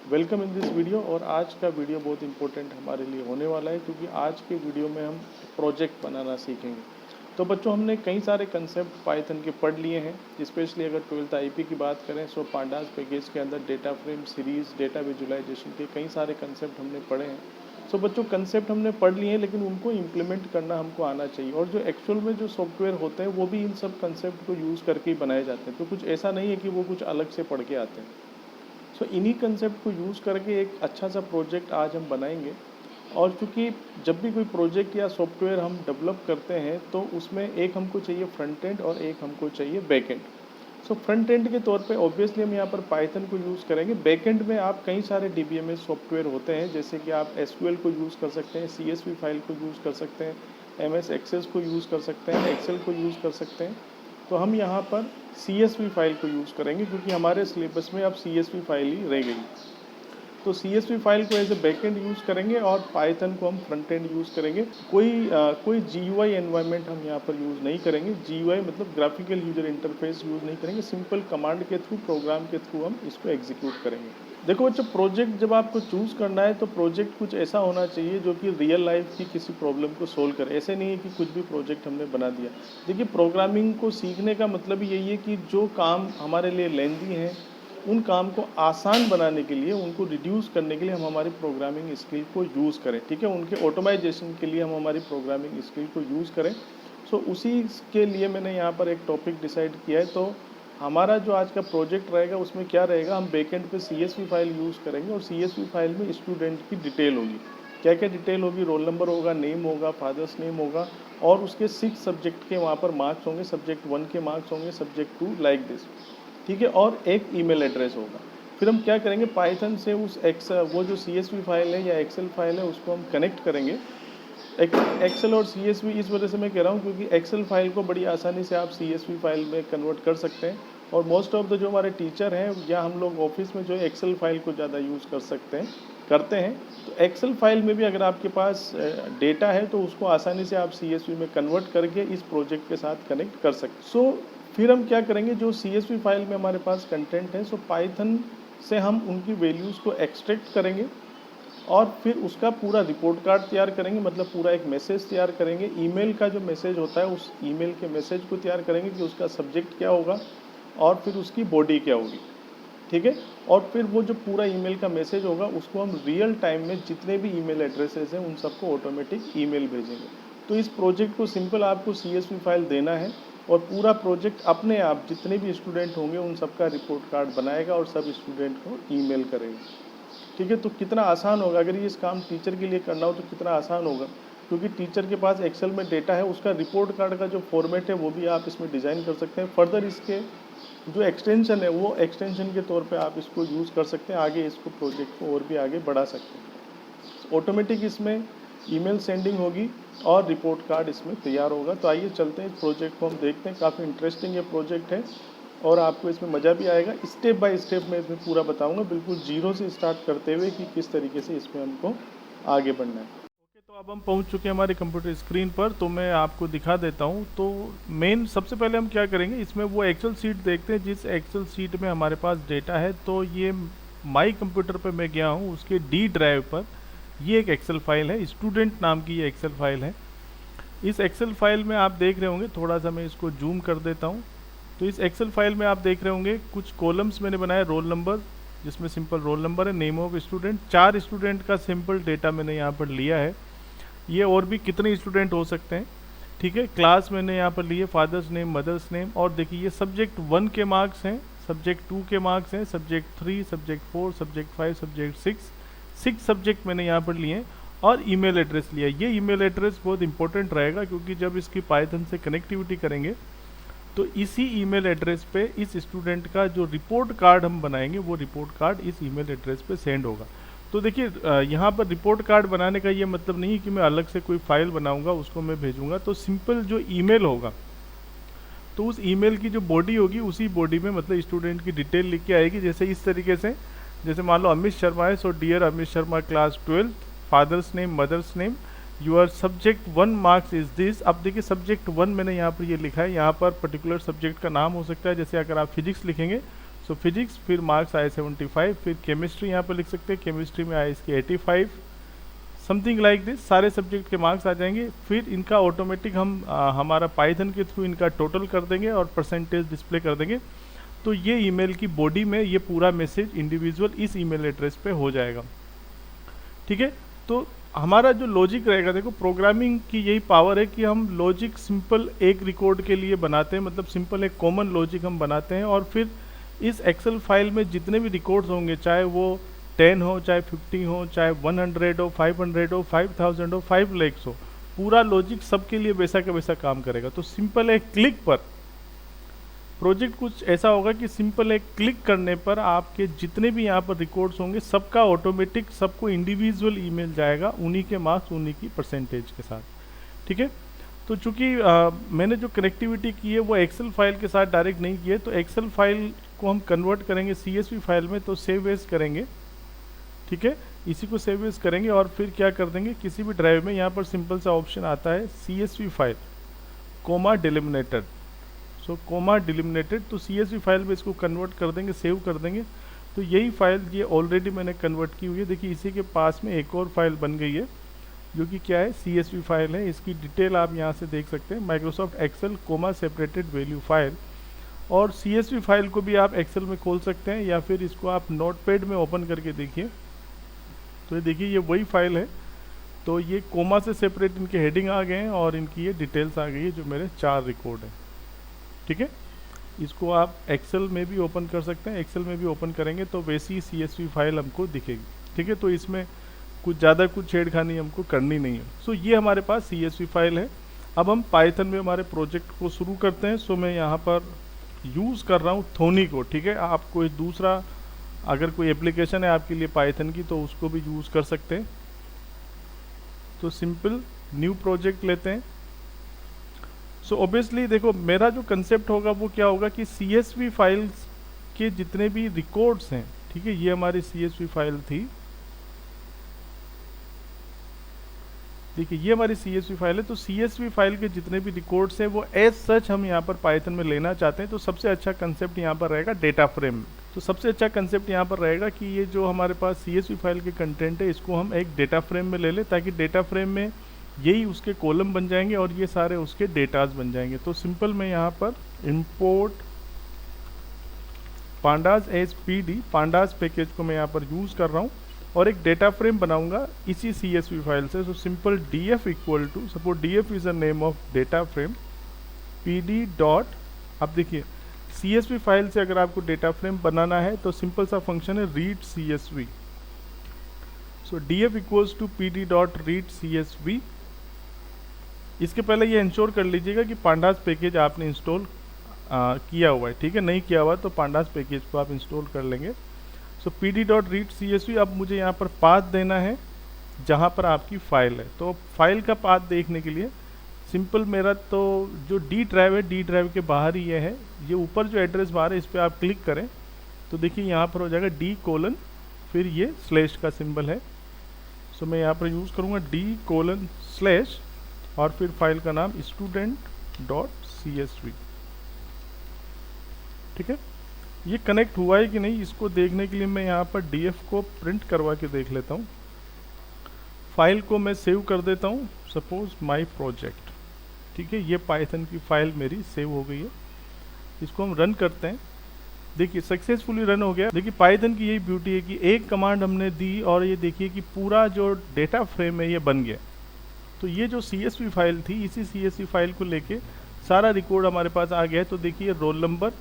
Welcome in this video. और आज का वीडियो बहुत इंपॉर्टेंट हमारे लिए होने वाला है क्योंकि आज के वीडियो में हम प्रोजेक्ट बनाना सीखेंगे। तो बच्चों, हमने कई सारे कंसेप्ट पाइथन के पढ़ लिए हैं। स्पेशली अगर 12th आईपी की बात करें तो पांडास पैकेज के अंदर data frame, series, data visualisation के कई सारे कंसेप्ट हमने पढ़े हैं। सो बच्चों, कंसेप्ट हमने पढ़ लिए हैं लेकिन उनको इम्प्लीमेंट करना हमको आना चाहिए। और जो एक्चुअल में जो सॉफ्टवेयर होते हैं वो भी इन सब कंसेप्ट को यूज़ करके ही बनाए जाते हैं। तो कुछ ऐसा नहीं है कि वो कुछ अलग से पढ़ के आते हैं। सो इन्हीं कंसेप्ट को यूज़ करके एक अच्छा सा प्रोजेक्ट आज हम बनाएंगे। और चूँकि जब भी कोई प्रोजेक्ट या सॉफ्टवेयर हम डेवलप करते हैं तो उसमें एक हमको चाहिए फ्रंट एंड और एक हमको चाहिए back and. So front end के तौर पे ऑब्वियसली हम यहाँ पर पाइथन को यूज़ करेंगे। बैक एंड में आप कई सारे डीबीएमएस सॉफ्टवेयर होते हैं, जैसे कि आप एसक्यूएल को यूज़ कर सकते हैं, सीएसवी फाइल को यूज़ कर सकते हैं, एमएस एक्सेस को यूज़ कर सकते हैं, एक्सेल को यूज़ कर सकते हैं। तो हम यहाँ पर CSV फाइल को यूज़ करेंगे क्योंकि हमारे सिलेबस में अब CSV फाइल ही रह गई। तो CSV फाइल को as a back end use करेंगे और पाइथन को हम फ्रंट एंड यूज़ करेंगे। कोई GUI एनवायरनमेंट हम यहाँ पर यूज़ नहीं करेंगे। GUI मतलब ग्राफिकल यूजर इंटरफेस यूज़ नहीं करेंगे। सिंपल कमांड के थ्रू, प्रोग्राम के थ्रू हम इसको एग्जीक्यूट करेंगे। देखो बच्चों, प्रोजेक्ट जब आपको चूज़ करना है तो प्रोजेक्ट कुछ ऐसा होना चाहिए जो कि रियल लाइफ की किसी प्रॉब्लम को सोल्व करे। ऐसे नहीं है कि कुछ भी प्रोजेक्ट हमने बना दिया। देखिए, प्रोग्रामिंग को सीखने का मतलब ही यही है कि जो काम हमारे लिए लेंदी हैं उन काम को आसान बनाने के लिए, उनको रिड्यूस करने के लिए हम हमारी प्रोग्रामिंग स्किल को यूज़ करें। ठीक है, उनके ऑटोमाइजेशन के लिए हम हमारी प्रोग्रामिंग स्किल को यूज़ करें। सो उसी के लिए मैंने यहाँ पर एक टॉपिक डिसाइड किया है। तो हमारा जो आज का प्रोजेक्ट रहेगा उसमें क्या रहेगा, हम बैकएंड पे CSV फाइल यूज़ करेंगे और CSV फाइल में स्टूडेंट की डिटेल होगी। क्या क्या डिटेल होगी? रोल नंबर होगा, नेम होगा, फादर्स नेम होगा और उसके 6 सब्जेक्ट के वहाँ पर मार्क्स होंगे। सब्जेक्ट 1 के मार्क्स होंगे, सब्जेक्ट 2 लाइक दिस। ठीक है, और एक ईमेल एड्रेस होगा। फिर हम क्या करेंगे, पाइथन से उस वो जो CSV फाइल है या एक्सेल फाइल है उसको हम कनेक्ट करेंगे। एक्सेल और CSV इस वजह से मैं कह रहा हूँ क्योंकि एक्सेल फाइल को बड़ी आसानी से आप CSV फाइल में कन्वर्ट कर सकते हैं। और मोस्ट ऑफ द जो हमारे टीचर हैं या हम लोग ऑफिस में जो एक्सेल फाइल को ज़्यादा यूज़ करते हैं। तो एक्सेल फाइल में भी अगर आपके पास डेटा है तो उसको आसानी से आप CSV में कन्वर्ट करके इस प्रोजेक्ट के साथ कनेक्ट कर सकते हैं। सो फिर हम क्या करेंगे, जो CSV फाइल में हमारे पास कंटेंट है, सो पाइथन से हम उनकी वैल्यूज़ को एक्सट्रैक्ट करेंगे और फिर उसका पूरा रिपोर्ट कार्ड तैयार करेंगे। मतलब पूरा एक मैसेज तैयार करेंगे। ईमेल का जो मैसेज होता है उस ईमेल के मैसेज को तैयार करेंगे कि उसका सब्जेक्ट क्या होगा और फिर उसकी बॉडी क्या होगी। ठीक है, और फिर वो जो पूरा ईमेल का मैसेज होगा उसको हम रियल टाइम में जितने भी ईमेल एड्रेसेस हैं उन सबको ऑटोमेटिक ईमेल भेजेंगे। तो इस प्रोजेक्ट को सिंपल आपको CSV फाइल देना है और पूरा प्रोजेक्ट अपने आप जितने भी स्टूडेंट होंगे उन सबका रिपोर्ट कार्ड बनाएगा और सब स्टूडेंट को ईमेल करेगा। ठीक है, तो कितना आसान होगा अगर ये इस काम टीचर के लिए करना हो तो कितना आसान होगा, क्योंकि टीचर के पास एक्सेल में डेटा है, उसका रिपोर्ट कार्ड का जो फॉर्मेट है वो भी आप इसमें डिज़ाइन कर सकते हैं। फर्दर इसके जो एक्सटेंशन है वो एक्सटेंशन के तौर पे आप इसको यूज़ कर सकते हैं। आगे इसको प्रोजेक्ट को और भी आगे बढ़ा सकते हैं। ऑटोमेटिक इसमें ईमेल सेंडिंग होगी और रिपोर्ट कार्ड इसमें तैयार होगा। तो आइए चलते हैं इस प्रोजेक्ट को हम देखते हैं। काफ़ी इंटरेस्टिंग ये प्रोजेक्ट है और आपको इसमें मज़ा भी आएगा। स्टेप बाय स्टेप मैं इसमें पूरा बताऊंगा, बिल्कुल जीरो से स्टार्ट करते हुए कि किस तरीके से इसमें हमको आगे बढ़ना है। ओके, तो अब हम पहुंच चुके हैं हमारे कंप्यूटर स्क्रीन पर, तो मैं आपको दिखा देता हूं। तो मेन सबसे पहले हम क्या करेंगे, इसमें वो एक्सेल सीट देखते हैं जिस एक्सेल सीट में हमारे पास डेटा है। तो ये माई कंप्यूटर पर मैं गया हूँ, उसके D ड्राइव पर ये एक एक्सेल फाइल है, स्टूडेंट नाम की ये एक्सेल फाइल है। इस एक्सेल फाइल में आप देख रहे होंगे, थोड़ा सा मैं इसको जूम कर देता हूँ। तो इस एक्सेल फाइल में आप देख रहे होंगे कुछ कॉलम्स मैंने बनाया, रोल नंबर जिसमें सिंपल रोल नंबर है, नेम ऑफ स्टूडेंट, 4 स्टूडेंट का सिंपल डेटा मैंने यहाँ पर लिया है। ये और भी कितने स्टूडेंट हो सकते हैं। ठीक है, क्लास मैंने यहाँ पर लिए, फादर्स नेम, मदर्स नेम। और देखिए ये सब्जेक्ट 1 के मार्क्स हैं, सब्जेक्ट 2 के मार्क्स हैं, subject 3, subject 4, subject 5, subject 6 subject मैंने यहाँ पर लिए और ईमेल एड्रेस लिया। ये ईमेल एड्रेस बहुत इंपॉर्टेंट रहेगा क्योंकि जब इसकी पाइथन से कनेक्टिविटी करेंगे तो इसी ईमेल एड्रेस पे इस स्टूडेंट का जो रिपोर्ट कार्ड हम बनाएंगे वो रिपोर्ट कार्ड इस ईमेल एड्रेस पे सेंड होगा। तो देखिए यहाँ पर रिपोर्ट कार्ड बनाने का ये मतलब नहीं है कि मैं अलग से कोई फाइल बनाऊंगा उसको मैं भेजूंगा। तो सिंपल जो ईमेल होगा तो उस ईमेल की जो बॉडी होगी उसी बॉडी में मतलब स्टूडेंट की डिटेल लिख के आएगी। जैसे इस तरीके से, जैसे मान लो अमित शर्मा है, so dear Amit Sharma class 12, father's name, mother's name, your subject 1 marks is this. अब देखिए सब्जेक्ट 1 मैंने यहाँ पर ये लिखा है, यहाँ पर पर्टिकुलर सब्जेक्ट का नाम हो सकता है। जैसे अगर आप फिजिक्स लिखेंगे सो फिजिक्स, फिर मार्क्स आए 75, फिर केमिस्ट्री यहाँ पर लिख सकते हैं, केमिस्ट्री में आए इसके 85, समथिंग लाइक दिस, सारे सब्जेक्ट के मार्क्स आ जाएंगे। फिर इनका ऑटोमेटिक हम हमारा पाइथन के थ्रू इनका टोटल कर देंगे और परसेंटेज डिस्प्ले कर देंगे। तो ये ईमेल की बॉडी में ये पूरा मैसेज इंडिविजुअल इस ईमेल एड्रेस पे हो जाएगा। ठीक है, तो हमारा जो लॉजिक रहेगा, देखो प्रोग्रामिंग की यही पावर है कि हम लॉजिक सिंपल एक रिकॉर्ड के लिए बनाते हैं, मतलब सिंपल एक कॉमन लॉजिक हम बनाते हैं, और फिर इस एक्सेल फाइल में जितने भी रिकॉर्ड्स होंगे, चाहे वो 10 हो, चाहे 50 हो, चाहे 100 हो, 500 हो, 5000 हो, 5 lakhs हो, पूरा लॉजिक सबके लिए वैसा का वैसा काम करेगा। तो सिंपल एक क्लिक पर प्रोजेक्ट कुछ ऐसा होगा कि सिंपल एक क्लिक करने पर आपके जितने भी यहाँ पर रिकॉर्ड्स होंगे सबका ऑटोमेटिक सबको इंडिविजुअल ईमेल जाएगा, उन्हीं के मार्क्स, उन्हीं की परसेंटेज के साथ। ठीक है, तो चूंकि मैंने जो कनेक्टिविटी की है वो एक्सेल फाइल के साथ डायरेक्ट नहीं की है, तो एक्सेल फाइल को हम कन्वर्ट करेंगे CSV फाइल में, तो सेव एज करेंगे। ठीक है, इसी को सेव एज करेंगे और फिर क्या कर देंगे, किसी भी ड्राइव में यहाँ पर सिंपल सा ऑप्शन आता है CSV फाइल कोमा डिलिमिनेटेड, सो कोमा डिलिमिनेटेड, तो CSV फाइल में इसको कन्वर्ट कर देंगे, सेव कर देंगे। तो यही फाइल ये ऑलरेडी मैंने कन्वर्ट की हुई है। देखिए इसी के पास में एक और फाइल बन गई है जो कि क्या है, CSV फाइल है। इसकी डिटेल आप यहाँ से देख सकते हैं, Microsoft Excel comma separated value file. और CSV फाइल को भी आप एक्सेल में खोल सकते हैं या फिर इसको आप नोटपैड में ओपन करके देखिए। तो ये देखिए ये वही फाइल है। तो ये कोमा से सेपरेट इनके हेडिंग आ गए हैं और इनकी ये डिटेल्स आ गई है जो मेरे 4 रिकॉर्ड हैं। ठीक है, इसको आप एक्सेल में भी ओपन कर सकते हैं, एक्सेल में भी ओपन करेंगे तो वैसी CSV फाइल हमको दिखेगी। ठीक है, तो इसमें कुछ ज़्यादा कुछ छेड़खानी हमको करनी नहीं है। सो ये हमारे पास CSV फाइल है। अब हम पाइथन में हमारे प्रोजेक्ट को शुरू करते हैं। सो मैं यहाँ पर यूज़ कर रहा हूँ थोनी को। ठीक है, आप कोई दूसरा अगर कोई एप्लीकेशन है आपके लिए पाइथन की तो उसको भी यूज़ कर सकते हैं। तो सिंपल न्यू प्रोजेक्ट लेते हैं। सो ऑब्वियसली देखो मेरा जो कंसेप्ट होगा वो क्या होगा कि CSV फाइल्स के जितने भी रिकॉर्ड्स हैं, ठीक है, ये हमारी CSV फाइल थी। देखिए ये हमारी CSV फाइल है। तो CSV फाइल के जितने भी रिकॉर्ड्स हैं वो एज सच हम यहाँ पर पाइथन में लेना चाहते हैं। तो सबसे अच्छा कंसेप्ट यहाँ पर रहेगा डेटा फ्रेम। तो सबसे अच्छा कंसेप्ट यहाँ पर रहेगा कि ये जो हमारे पास CSV फाइल के कंटेंट है इसको हम एक डेटा फ्रेम में ले लें, ताकि डेटा फ्रेम में यही उसके कॉलम बन जाएंगे और ये सारे उसके डेटाज बन जाएंगे। तो सिंपल मैं यहाँ पर import pandas as PD, pandas package को मैं यहाँ पर यूज़ कर रहा हूँ और एक डेटा फ्रेम बनाऊंगा इसी CSV फाइल से। So simple df equal to, suppose df is a name of data frame, PD dot, अब देखिए CSV फाइल से अगर आपको डेटा फ्रेम बनाना है तो सिंपल सा फंक्शन है read CSV। So df equals to PD dot read CSV। इसके पहले ये इंश्योर कर लीजिएगा कि पांडास पैकेज आपने इंस्टॉल किया हुआ है। ठीक है, नहीं किया हुआ तो पांडास पैकेज को आप इंस्टॉल कर लेंगे। सो PD डॉट रीड CSV, अब मुझे यहाँ पर पाथ देना है जहाँ पर आपकी फ़ाइल है। तो फाइल का पाथ देखने के लिए सिंपल मेरा तो जो D ड्राइव है, D ड्राइव के बाहर ही ये है, ये ऊपर जो एड्रेस बार है इस पर आप क्लिक करें तो देखिए यहाँ पर हो जाएगा D:, फिर ये स्लैश का सिंबल है। सो मैं यहाँ पर यूज़ करूँगा D:/ और फिर फाइल का नाम student.csv। ठीक है, ये कनेक्ट हुआ है कि नहीं इसको देखने के लिए मैं यहाँ पर df को प्रिंट करवा के देख लेता हूँ। फाइल को मैं सेव कर देता हूँ, सपोज माई प्रोजेक्ट। ठीक है, ये पाइथन की फाइल मेरी सेव हो गई है। इसको हम रन करते हैं। देखिए सक्सेसफुली रन हो गया। देखिए पाइथन की यही ब्यूटी है कि एक कमांड हमने दी और ये देखिए कि पूरा जो डेटा फ्रेम है ये बन गया। तो ये जो CSV फाइल थी, इसी CSV फाइल को लेके सारा रिकॉर्ड हमारे पास आ गया है। तो देखिए roll number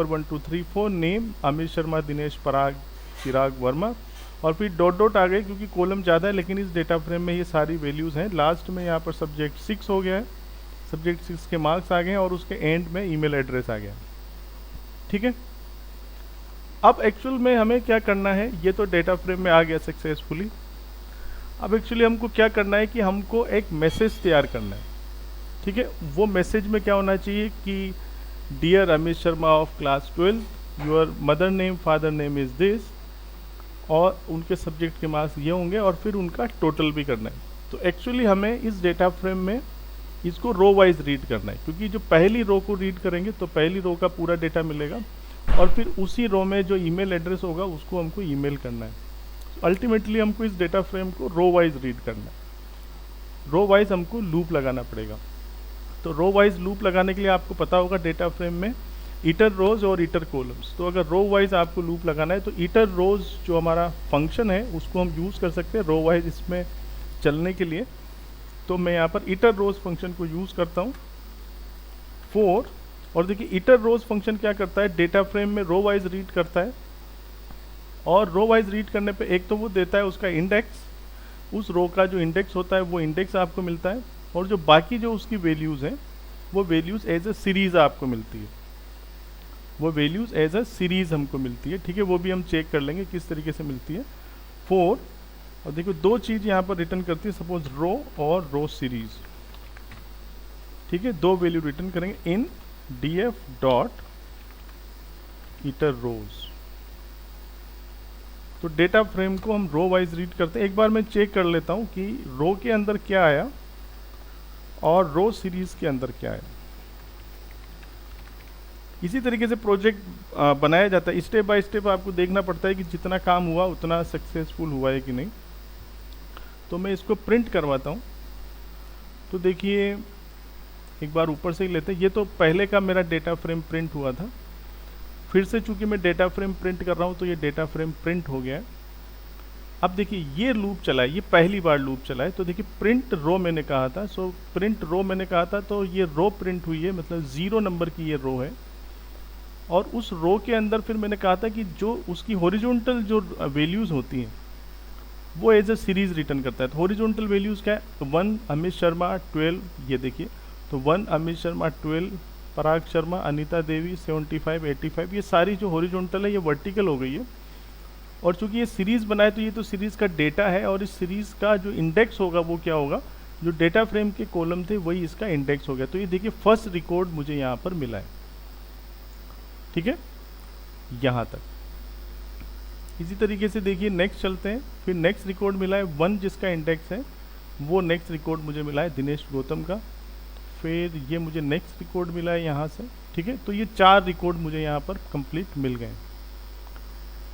1 2 3 4, name Amit Sharma, Dinesh, Parag, Chirag, Varma, और फिर डॉट डॉट आ गए क्योंकि कॉलम ज़्यादा है, लेकिन इस डेटा फ्रेम में ये सारी वैल्यूज़ हैं। लास्ट में यहाँ पर सब्जेक्ट 6 हो गया है, सब्जेक्ट 6 के मार्क्स आ गए हैं और उसके एंड में ईमेल एड्रेस आ गया। ठीक है, अब एक्चुअल में हमें क्या करना है, ये तो डेटा फ्रेम में आ गया सक्सेसफुली। अब एक्चुअली हमको क्या करना है कि हमको एक मैसेज तैयार करना है। ठीक है, वो मैसेज में क्या होना चाहिए कि dear Amit Sharma of class 12, your mother name father name is this, और उनके सब्जेक्ट के मार्क्स ये होंगे और फिर उनका टोटल भी करना है। तो एक्चुअली हमें इस डेटा फ्रेम में इसको रो वाइज रीड करना है, क्योंकि जो पहली रो को रीड करेंगे तो पहली रो का पूरा डेटा मिलेगा और फिर उसी रो में जो ईमेल एड्रेस होगा उसको हमको ईमेल करना है। अल्टीमेटली हमको इस डेटा फ्रेम को रो वाइज रीड करना है। रो वाइज हमको लूप लगाना पड़ेगा। तो रो वाइज लूप लगाने के लिए आपको पता होगा डेटा फ्रेम में ईटर रोज और ईटर कॉलम्स। तो अगर रो वाइज आपको लूप लगाना है तो ईटर रोज जो हमारा फंक्शन है उसको हम यूज़ कर सकते हैं रो वाइज इसमें चलने के लिए। तो मैं यहाँ पर ईटर रोज फंक्शन को यूज़ करता हूँ फॉर। और देखिए ईटर रोज फंक्शन क्या करता है, डेटा फ्रेम में रो वाइज रीड करता है और रो वाइज रीड करने पे एक तो वो देता है उसका इंडेक्स, उस रो का जो इंडेक्स होता है वो इंडेक्स आपको मिलता है और जो बाकी जो उसकी वैल्यूज़ हैं वो वैल्यूज़ एज अ सीरीज़ आपको मिलती है। वो वैल्यूज़ एज अ सीरीज़ हमको मिलती है, ठीक है। वो भी हम चेक कर लेंगे किस तरीके से मिलती है। फॉर, और देखो दो चीज़ यहाँ पर रिटर्न करती है, सपोज रो और रो सीरीज़, ठीक है। दो वैल्यू रिटर्न करेंगे इन df डॉट ईटर रोज। तो डेटा फ्रेम को हम रो वाइज रीड करते हैं। एक बार मैं चेक कर लेता हूँ कि रो के अंदर क्या आया और रो सीरीज के अंदर क्या आया। इसी तरीके से प्रोजेक्ट बनाया जाता है। स्टेप बाय स्टेप आपको देखना पड़ता है कि जितना काम हुआ उतना सक्सेसफुल हुआ है कि नहीं। तो मैं इसको प्रिंट करवाता हूँ। तो देखिए एक बार ऊपर से ही लेते हैं। ये तो पहले का मेरा डेटा फ्रेम प्रिंट हुआ था। फिर से चूंकि मैं डेटा फ्रेम प्रिंट कर रहा हूँ तो ये डेटा फ्रेम प्रिंट हो गया है। अब देखिए ये लूप चला है, ये पहली बार लूप चला है। तो देखिए प्रिंट रो मैंने कहा था, सो प्रिंट रो मैंने कहा था, तो ये रो प्रिंट हुई है, मतलब 0 नंबर की ये रो है। और उस रो के अंदर फिर मैंने कहा था कि जो उसकी हॉरिजॉन्टल जो वैल्यूज़ होती हैं वो एज अ सीरीज रिटर्न करता है। तो हॉरिजॉन्टल वैल्यूज़ क्या है, तो 1 अमित शर्मा 12, ये देखिए, तो 1 अमित शर्मा 12, पराग शर्मा, अनीता देवी 75 85, ये सारी जो हॉरिजॉन्टल है ये वर्टिकल हो गई है। और चूंकि ये सीरीज़ बनाए तो ये तो सीरीज़ का डेटा है और इस सीरीज़ का जो इंडेक्स होगा वो क्या होगा, जो डेटा फ्रेम के कॉलम थे वही इसका इंडेक्स हो गया। तो ये देखिए फर्स्ट रिकॉर्ड मुझे यहाँ पर मिला है, ठीक है, यहाँ तक। इसी तरीके से देखिए नेक्स्ट चलते हैं। फिर नेक्स्ट रिकॉर्ड मिला है 1 जिसका इंडेक्स है, वो नेक्स्ट रिकॉर्ड मुझे मिला है दिनेश गौतम का। फिर ये मुझे नेक्स्ट रिकॉर्ड मिला है यहाँ से, ठीक है। तो ये 4 रिकॉर्ड मुझे यहाँ पर कंप्लीट मिल गए,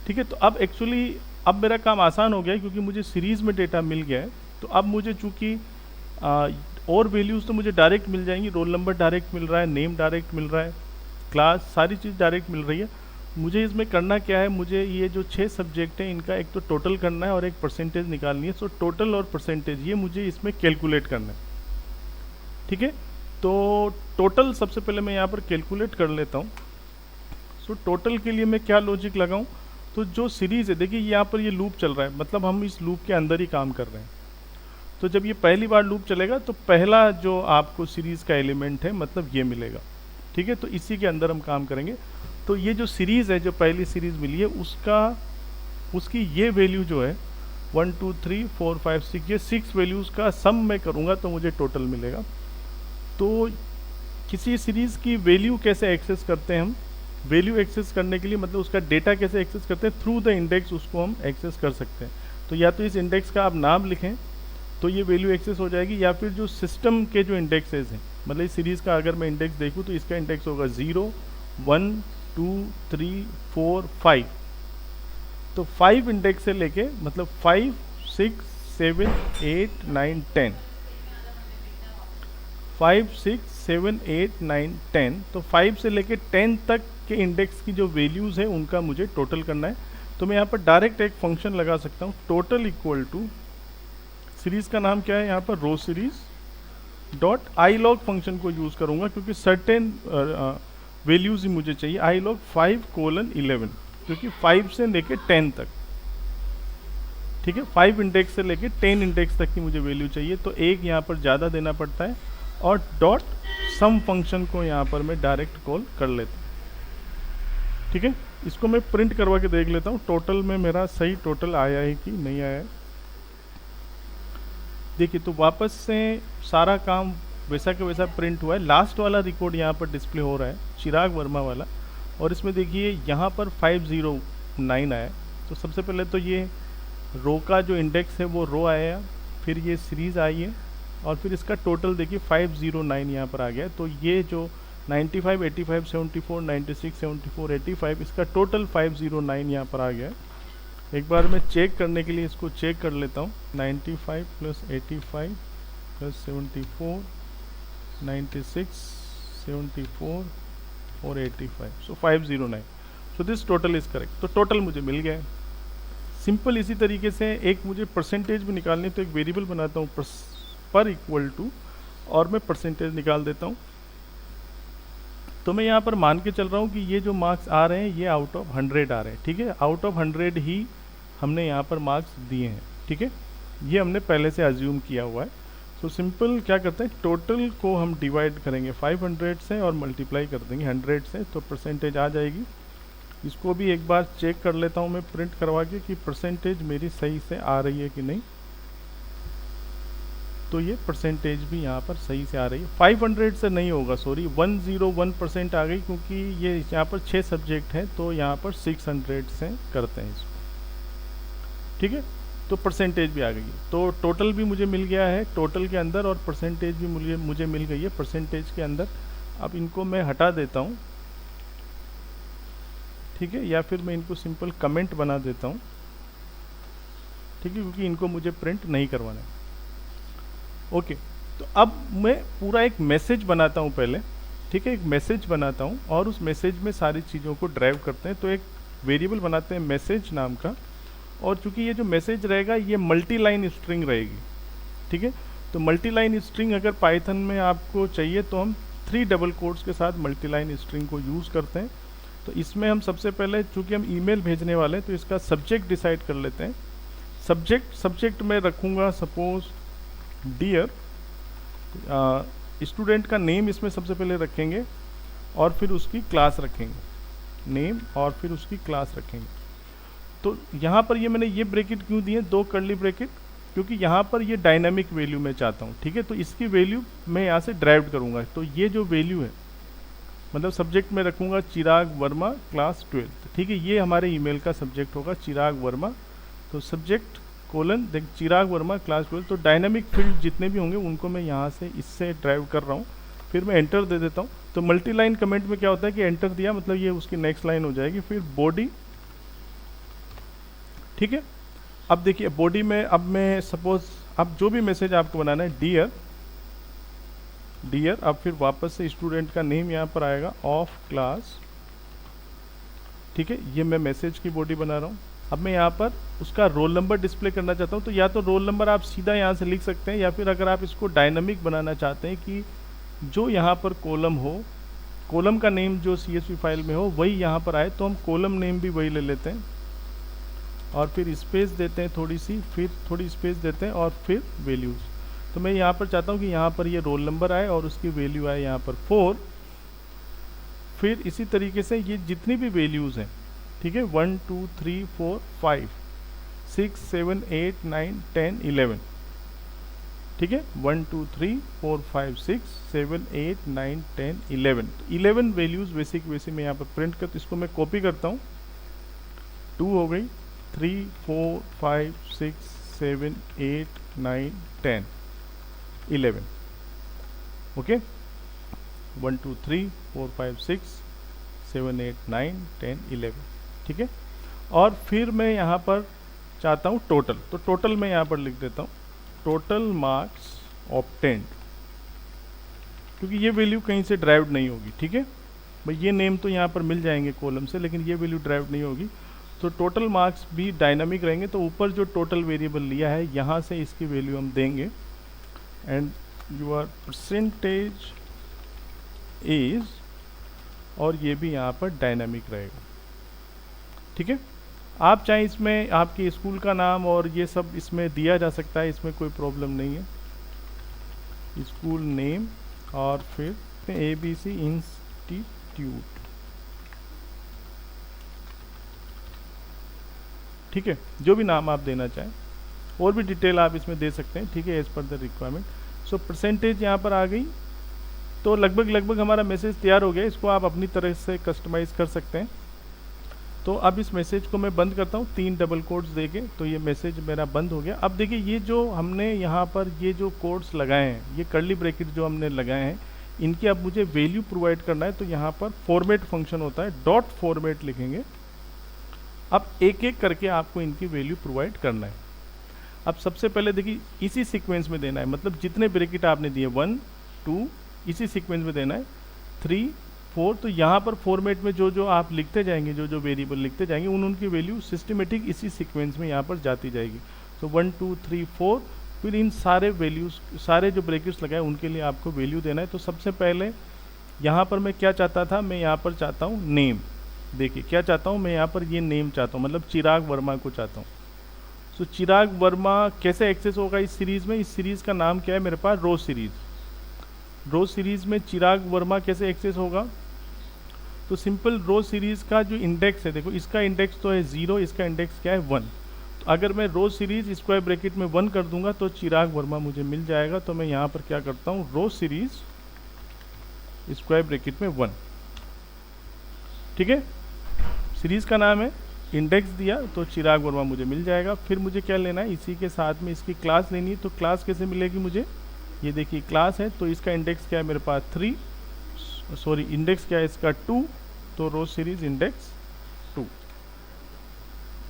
ठीक है। तो अब एक्चुअली अब मेरा काम आसान हो गया है क्योंकि मुझे सीरीज़ में डेटा मिल गया है। तो अब मुझे चूँकि और वैल्यूज़ तो मुझे डायरेक्ट मिल जाएंगी, रोल नंबर डायरेक्ट मिल रहा है, नेम डायरेक्ट मिल रहा है, क्लास, सारी चीज़ डायरेक्ट मिल रही है। मुझे इसमें करना क्या है, मुझे ये जो 6 सब्जेक्ट हैं इनका एक तो टोटल करना है और एक परसेंटेज निकालनी है। सो टोटल और परसेंटेज ये मुझे इसमें कैलकुलेट करना है, ठीक है। तो टोटल सबसे पहले मैं यहाँ पर कैलकुलेट कर लेता हूँ। सो टोटल के लिए मैं क्या लॉजिक लगाऊँ, तो जो सीरीज़ है देखिए यहाँ पर ये लूप चल रहा है, मतलब हम इस लूप के अंदर ही काम कर रहे हैं। तो जब ये पहली बार लूप चलेगा तो पहला जो आपको सीरीज़ का एलिमेंट है मतलब ये मिलेगा, ठीक है। तो इसी के अंदर हम काम करेंगे। तो ये जो सीरीज़ है, जो पहली सीरीज़ मिली है उसकी ये वैल्यू जो है 1 2 3 4 5 6, ये 6 वैल्यूज़ का सम मैं करूँगा तो मुझे टोटल मिलेगा। तो किसी सीरीज़ की वैल्यू कैसे एक्सेस करते हैं हम, वैल्यू एक्सेस करने के लिए मतलब उसका डेटा कैसे एक्सेस करते हैं, थ्रू द इंडेक्स उसको हम एक्सेस कर सकते हैं। तो या तो इस इंडेक्स का आप नाम लिखें तो ये वैल्यू एक्सेस हो जाएगी, या फिर जो सिस्टम के जो इंडेक्सेस हैं, मतलब इस सीरीज़ का अगर मैं इंडेक्स देखूँ तो इसका इंडेक्स होगा 0 1 2 3 4 5। तो 5 इंडेक्स से लेके मतलब 5 6 7 8 9 10, 5 6 7 8 9 10, तो 5 से लेके 10 तक के इंडेक्स की जो वैल्यूज़ है उनका मुझे टोटल करना है। तो मैं यहाँ पर डायरेक्ट एक फंक्शन लगा सकता हूँ, टोटल इक्वल टू, सीरीज़ का नाम क्या है यहाँ पर, row series dot I log function को यूज़ करूँगा क्योंकि सर्टेन वैल्यूज़ ही मुझे चाहिए। आई लॉग 5:11, क्योंकि 5 से लेके 10 तक, ठीक है, 5 इंडेक्स से लेके 10 इंडेक्स तक की मुझे वैल्यू चाहिए। तो एक यहाँ पर ज़्यादा देना पड़ता है और डॉट सम फंक्शन को यहाँ पर मैं डायरेक्ट कॉल कर लेता हूँ, ठीक है। इसको मैं प्रिंट करवा के देख लेता हूँ टोटल में मेरा सही टोटल आया है कि नहीं आया है। देखिए तो वापस से सारा काम वैसा का वैसा प्रिंट हुआ है। लास्ट वाला रिकॉर्ड यहाँ पर डिस्प्ले हो रहा है, चिराग वर्मा वाला, और इसमें देखिए यहाँ पर 509 आया है। तो सबसे पहले तो ये रो का जो इंडेक्स है वो रो आया, फिर ये सीरीज़ आई है, और फिर इसका टोटल देखिए 509 यहाँ पर आ गया। तो ये जो 95, 85, 74, 96, 74, 85 इसका टोटल 509 यहाँ पर आ गया है। एक बार मैं चेक करने के लिए इसको चेक कर लेता हूँ। 95 प्लस 85 प्लस 74, 96, 74 और 85, सो 509। So this total is correct. तो टोटल मुझे मिल गया है। सिंपल इसी तरीके से एक मुझे परसेंटेज भी निकालनी, तो एक वेरिएबल बनाता हूँ पर इक्वल टू, और मैं परसेंटेज निकाल देता हूँ। तो मैं यहाँ पर मान के चल रहा हूँ कि ये जो मार्क्स आ रहे हैं ये आउट ऑफ 100 आ रहे हैं, ठीक है। आउट ऑफ 100 ही हमने यहाँ पर मार्क्स दिए हैं, ठीक है। ये हमने पहले से अज्यूम किया हुआ है। तो सिंपल क्या करते हैं, टोटल को हम डिवाइड करेंगे 500 से और मल्टीप्लाई कर देंगे 100 से, तो परसेंटेज आ जाएगी। इसको भी एक बार चेक कर लेता हूँ मैं प्रिंट करवा के कि परसेंटेज मेरी सही से आ रही है कि नहीं। तो ये परसेंटेज भी यहाँ पर सही से आ रही है। 500 से नहीं होगा, सॉरी 101% आ गई, क्योंकि ये यहाँ पर 6 सब्जेक्ट हैं, तो यहाँ पर 600 से करते हैं इसको, ठीक है। तो परसेंटेज भी आ गई है। तो टोटल भी मुझे मिल गया है टोटल के अंदर, और परसेंटेज भी मुझे मिल गई है परसेंटेज के अंदर। अब इनको मैं हटा देता हूँ, ठीक है, या फिर मैं इनको सिंपल कमेंट बना देता हूँ, ठीक है, क्योंकि इनको मुझे प्रिंट नहीं करवाना है। ओके, तो अब मैं पूरा एक मैसेज बनाता हूँ पहले, ठीक है, एक मैसेज बनाता हूँ और उस मैसेज में सारी चीज़ों को ड्राइव करते हैं। तो एक वेरिएबल बनाते हैं मैसेज नाम का, और चूंकि ये जो मैसेज रहेगा ये मल्टी लाइन स्ट्रिंग रहेगी, ठीक है। तो मल्टी लाइन स्ट्रिंग अगर पाइथन में आपको चाहिए तो हम 3 डबल कोट्स के साथ मल्टी लाइन स्ट्रिंग को यूज़ करते हैं। तो इसमें हम सबसे पहले, चूंकि हम ईमेल भेजने वाले हैं, तो इसका सब्जेक्ट डिसाइड कर लेते हैं। सब्जेक्ट में रखूँगा सपोज डियर, स्टूडेंट का नेम इसमें सबसे पहले रखेंगे और फिर उसकी क्लास रखेंगे, नेम और फिर उसकी क्लास रखेंगे। तो यहाँ पर ये मैंने ये ब्रैकेट क्यों दिए, 2 कर्ली ब्रैकेट, क्योंकि यहाँ पर ये डायनामिक वैल्यू मैं चाहता हूँ, ठीक है। तो इसकी वैल्यू मैं यहाँ से ड्राइव करूँगा। तो ये जो वैल्यू है, मतलब सब्जेक्ट में रखूँगा चिराग वर्मा क्लास 12, ठीक है। ये हमारे ईमेल का सब्जेक्ट होगा चिराग वर्मा। तो सब्जेक्ट कोलन देख चिराग वर्मा क्लास 12। तो डायनामिक फील्ड जितने भी होंगे उनको मैं यहाँ से इससे ड्राइव कर रहा हूँ। फिर मैं एंटर दे देता हूँ। तो मल्टी लाइन कमेंट में क्या होता है कि एंटर दिया मतलब ये उसकी नेक्स्ट लाइन हो जाएगी। फिर बॉडी, ठीक है। अब देखिए बॉडी में अब मैं सपोज अब जो भी मैसेज आपको बनाना है डियर, अब फिर वापस से स्टूडेंट का नेम यहाँ पर आएगा ऑफ क्लास, ठीक है। ये मैं मैसेज की बॉडी बना रहा हूँ। अब मैं यहाँ पर उसका रोल नंबर डिस्प्ले करना चाहता हूँ, तो या तो रोल नंबर आप सीधा यहाँ से लिख सकते हैं, या फिर अगर आप इसको डायनामिक बनाना चाहते हैं कि जो यहाँ पर कॉलम हो, कॉलम का नेम जो CSV फाइल में हो वही यहाँ पर आए, तो हम कॉलम नेम भी वही ले लेते हैं और फिर स्पेस देते हैं थोड़ी सी, फिर थोड़ी स्पेस देते हैं और फिर वैल्यूज़। तो मैं यहाँ पर चाहता हूँ कि यहाँ पर ये रोल नंबर आए और उसकी वैल्यू आए यहाँ पर 4। फिर इसी तरीके से ये जितनी भी वैल्यूज़ हैं, ठीक है, 1 2 3 4 5 6 7 8 9 10 11, ठीक है, 1 2 3 4 5 6 7 8 9 10 11, 11 वैल्यूज़ वैसे मैं यहाँ पर प्रिंट कर। तो इसको मैं कॉपी करता हूँ, 2 हो गई, 3 4 5 6 7 8 9 10 11, ओके, 1 2 3 4 5 6 7 8 9 10 11, ठीक है। और फिर मैं यहाँ पर चाहता हूँ टोटल, तो टोटल मैं यहाँ पर लिख देता हूँ टोटल मार्क्स ऑब्टेन्ड, क्योंकि ये वैल्यू कहीं से ड्राइव नहीं होगी, ठीक है भाई। ये नेम तो यहाँ पर मिल जाएंगे कॉलम से, लेकिन ये वैल्यू ड्राइव नहीं होगी। तो टोटल मार्क्स भी डायनामिक रहेंगे। तो ऊपर जो टोटल वेरिएबल लिया है यहाँ से इसकी वैल्यू हम देंगे, एंड योर परसेंटेज इज, और ये भी यहाँ पर डायनामिक रहेगा, ठीक है। आप चाहे इसमें आपके स्कूल का नाम और ये सब इसमें दिया जा सकता है, इसमें कोई प्रॉब्लम नहीं है। स्कूल नेम और फिर ABC इंस्टीट्यूट, ठीक है, जो भी नाम आप देना चाहें। और भी डिटेल आप इसमें दे सकते हैं, ठीक है, as per the requirement. So percentage यहाँ पर आ गई। तो लगभग हमारा मैसेज तैयार हो गया। इसको आप अपनी तरह से कस्टमाइज़ कर सकते हैं। तो अब इस मैसेज को मैं बंद करता हूँ 3 डबल कोट्स देके, तो ये मैसेज मेरा बंद हो गया। अब देखिए ये जो हमने यहाँ पर ये जो कोट्स लगाए हैं, ये कर्ली ब्रैकेट जो हमने लगाए हैं, इनकी अब मुझे वैल्यू प्रोवाइड करना है। तो यहाँ पर फॉर्मेट फंक्शन होता है, डॉट फॉर्मेट लिखेंगे। अब एक एक करके आपको इनकी वैल्यू प्रोवाइड करना है। अब सबसे पहले देखिए इसी सीक्वेंस में देना है, मतलब जितने ब्रैकेट आपने दिए 1 2 इसी सीक्वेंस में देना है, 3 4। तो यहाँ पर फॉर्मेट में जो जो आप लिखते जाएंगे, जो जो वेरिएबल लिखते जाएंगे, उनकी वैल्यू सिस्टमेटिक इसी सीक्वेंस में यहाँ पर जाती जाएगी। तो 1 2 3 4, फिर इन सारे वैल्यूज़, सारे जो ब्रैकेट्स लगाए उनके लिए आपको वैल्यू देना है। तो सबसे पहले यहाँ पर मैं क्या चाहता था, मैं यहाँ पर चाहता हूँ नेम। देखिए क्या चाहता हूँ मैं यहाँ पर, ये नेम चाहता हूँ, मतलब चिराग वर्मा को चाहता हूँ। तो चिराग वर्मा कैसे एक्सेस होगा इस सीरीज़ में? इस सीरीज़ का नाम क्या है मेरे पास? रो सीरीज़। रो सीरीज़ में चिराग वर्मा कैसे एक्सेस होगा? तो सिंपल रो सीरीज़ का जो इंडेक्स है, देखो इसका इंडेक्स तो है 0, इसका इंडेक्स क्या है 1। तो अगर मैं रो सीरीज़ स्क्वायर ब्रैकेट में 1 कर दूंगा तो चिराग वर्मा मुझे मिल जाएगा। तो मैं यहाँ पर क्या करता हूँ, रो सीरीज़ स्क्वायर ब्रैकेट में 1, ठीक है। सीरीज़ का नाम है, इंडेक्स दिया, तो चिराग वर्मा मुझे मिल जाएगा। फिर मुझे क्या लेना है, इसी के साथ में इसकी क्लास लेनी है। तो क्लास कैसे मिलेगी मुझे? ये देखिए क्लास है, तो इसका इंडेक्स क्या है मेरे पास 3, सॉरी इंडेक्स क्या है इसका 2, तो रो सीरीज इंडेक्स 2,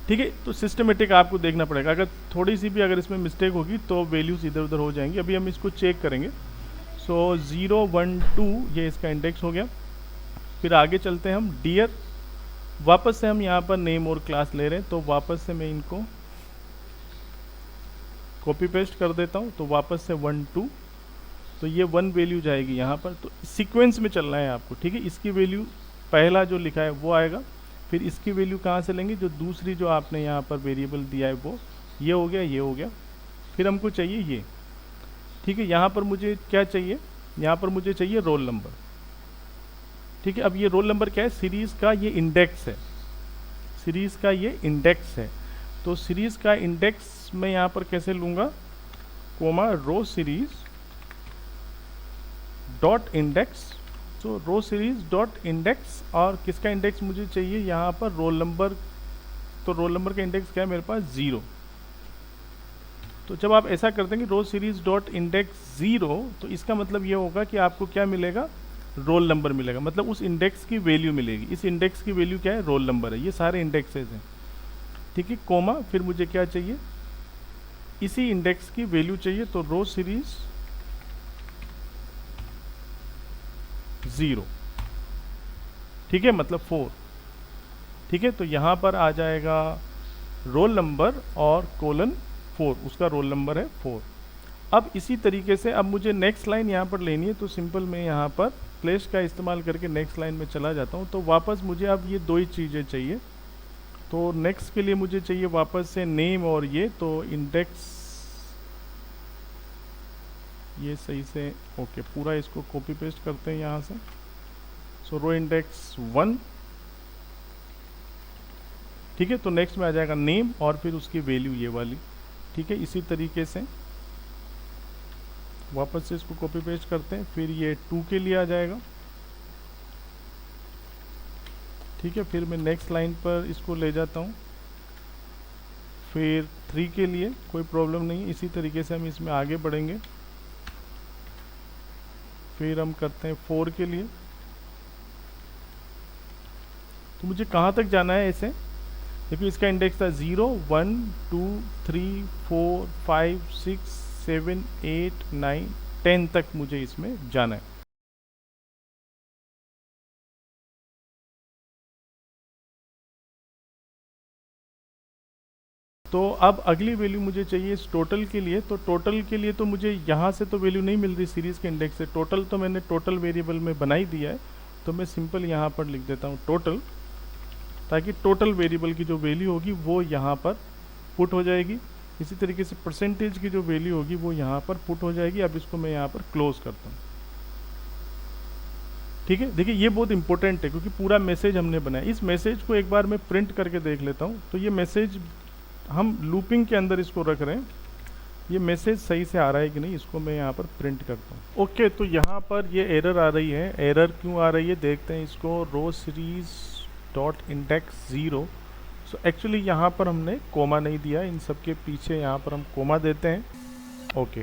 ठीक है। तो सिस्टमेटिक आपको देखना पड़ेगा, अगर थोड़ी सी भी अगर इसमें मिस्टेक होगी तो वैल्यूज इधर उधर हो जाएंगी। अभी हम इसको चेक करेंगे। सो 0 1 2 ये इसका इंडेक्स हो गया। फिर आगे चलते हैं हम, डियर, वापस से हम यहाँ पर नेम और क्लास ले रहे हैं, तो वापस से मैं इनको कॉपी पेस्ट कर देता हूँ। तो वापस से 1 2, तो ये 1 वैल्यू जाएगी यहाँ पर। तो सीक्वेंस में चलना है आपको, ठीक है। इसकी वैल्यू पहला जो लिखा है वो आएगा, फिर इसकी वैल्यू कहाँ से लेंगे, जो दूसरी जो आपने यहाँ पर वेरिएबल दिया है वो, ये हो गया, ये हो गया। फिर हमको चाहिए ये, ठीक है। यहाँ पर मुझे क्या चाहिए, यहाँ पर मुझे चाहिए रोल नंबर, ठीक है। अब ये रोल नंबर क्या है, सीरीज़ का ये इंडेक्स है, सीरीज़ का ये इंडेक्स है। तो सीरीज़ का इंडेक्स मैं यहाँ पर कैसे लूँगा, कोमा रो सीरीज़ डॉट इंडेक्स। तो रो सीरीज डॉट इंडेक्स, और किसका इंडेक्स मुझे चाहिए यहाँ पर, रोल नंबर। तो रोल नंबर का इंडेक्स क्या है मेरे पास, 0। तो जब आप ऐसा कर देंगे रो सीरीज डॉट इंडेक्स 0, तो इसका मतलब ये होगा कि आपको क्या मिलेगा, रोल नंबर मिलेगा, मतलब उस इंडेक्स की वैल्यू मिलेगी। इस इंडेक्स की वैल्यू क्या है, रोल नंबर है। ये सारे इंडेक्सेस हैं, ठीक है। कोमा, फिर मुझे क्या चाहिए, इसी इंडेक्स की वैल्यू चाहिए। तो रो सीरीज 0, ठीक है, मतलब 4, ठीक है। तो यहाँ पर आ जाएगा रोल नंबर और कोलन 4, उसका रोल नंबर है 4। अब इसी तरीके से अब मुझे नेक्स्ट लाइन यहाँ पर लेनी है। तो सिंपल मैं यहाँ पर स्लैश का इस्तेमाल करके नेक्स्ट लाइन में चला जाता हूँ। तो वापस मुझे अब ये 2 ही चीज़ें चाहिए। तो नेक्स्ट के लिए मुझे चाहिए वापस से नेम और ये, तो इंडेक्स ये सही से, ओके, पूरा इसको कॉपी पेस्ट करते हैं यहाँ से। सो रो इंडेक्स 1, ठीक है। तो नेक्स्ट में आ जाएगा नेम और फिर उसकी वैल्यू ये वाली, ठीक है। इसी तरीके से वापस से इसको कॉपी पेस्ट करते हैं। फिर ये 2 के लिए आ जाएगा, ठीक है। फिर मैं नेक्स्ट लाइन पर इसको ले जाता हूँ। फिर 3 के लिए कोई प्रॉब्लम नहीं, इसी तरीके से हम इसमें आगे बढ़ेंगे। फिर हम करते हैं 4 के लिए। तो मुझे कहाँ तक जाना है ऐसे, देखिए इसका इंडेक्स था 0 1 2 3 4 5 6 7 8 9 10 तक मुझे इसमें जाना है। तो अब अगली वैल्यू मुझे चाहिए इस टोटल के लिए। तो टोटल के लिए तो मुझे यहाँ से तो वैल्यू नहीं मिल रही सीरीज़ के इंडेक्स से, टोटल तो मैंने टोटल वेरिएबल में बना ही दिया है। तो मैं सिंपल यहाँ पर लिख देता हूँ टोटल, ताकि टोटल वेरिएबल की जो वैल्यू होगी वो यहाँ पर पुट हो जाएगी। इसी तरीके से परसेंटेज की जो वैल्यू होगी वो यहाँ पर पुट हो जाएगी। अब इसको मैं यहाँ पर क्लोज करता हूँ, ठीक है। देखिए ये बहुत इंपॉर्टेंट है क्योंकि पूरा मैसेज हमने बनाया। इस मैसेज को एक बार मैं प्रिंट करके देख लेता हूँ। तो ये मैसेज हम लूपिंग के अंदर इसको रख रहे हैं, ये मैसेज सही से आ रहा है कि नहीं, इसको मैं यहाँ पर प्रिंट करता हूँ। ओके, तो यहाँ पर ये एरर आ रही है। एरर क्यों आ रही है देखते हैं इसको। Row series dot index 0। So actually यहाँ पर हमने कोमा नहीं दिया, इन सब के पीछे यहाँ पर हम कोमा देते हैं। ओके,